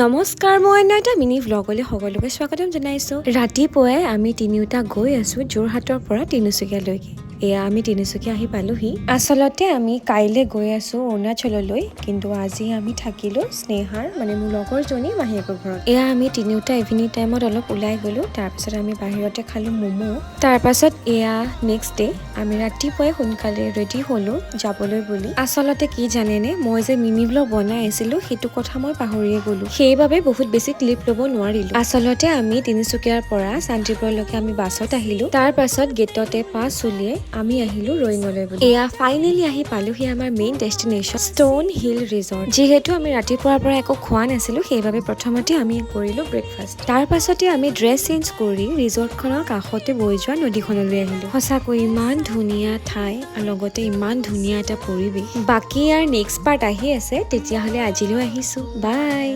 নমস্কাৰ মই এটা মিনি ভ্লগলৈ সকলোকে স্বাগতম জনাইছো। ৰাতিপুৱাই আমি তিনিওটা গৈ আছো যোৰহাটৰ পৰা তিনিচুকীয়ালৈকে। এয়া আমি তিনিচুকীয়া আহি পালোহি। আচলতে আমি কাইলৈ গৈ আছো অৰুণাচললৈ, কিন্তু আজি আমি থাকিলো স্নেহাৰ মানে মোৰ লগৰজনী মাহীয়েকৰ ঘৰত। এয়া আমি তিনিওটা ইভিনিং টাইমত অলপ ওলাই গলো, তাৰপিছত আমি বাহিৰতে খালো ম'মো। তাৰপাছত এয়া নেক্সট ডে আমি ৰাতিপুৱাই সোনকালে ৰেডি হলো যাবলৈ বুলি। আচলতে কি জানেনে, মই যে মিনি ভ্লগ বনাই আছিলো সেইটো কথা মই পাহৰিয়ে গলো, সেইবাবে বহুত বেছি ক্লিপ ল'ব নোৱাৰিলো। আচলতে আমি তিনিচুকীয়াৰ পৰা শান্তিপুৰলৈকে আমি বাছত আহিলো, তাৰ পাছত গেটতে পাছ উলিয়াই আমি আহিলো ৰয়িঙলৈ বুলি। এয়া ফাইনেলি আহি পালোহি আমাৰ main destination Stone Hill resort. যিহেতু আমি ৰাতিপুৱাৰ পৰা একো খোৱা নাছিলো, সেইবাবে প্ৰথমতে আমি কৰিলো ব্ৰেকফাষ্ট। তাৰ পাছতে আমি ড্ৰেছ চেঞ্জ কৰি ৰিজৰ্টখনৰ কাষতে বৈ যোৱা নদীখনলৈ আহিলো। সঁচাকৈ ইমান ধুনীয়া ঠাই আৰু লগতে ইমান ধুনীয়া এটা পৰিৱেশ। বাকী আৰু নেক্সট পাৰ্ট আহি আছে, তেতিয়াহ'লে আজিলৈ আহিছো, বাই।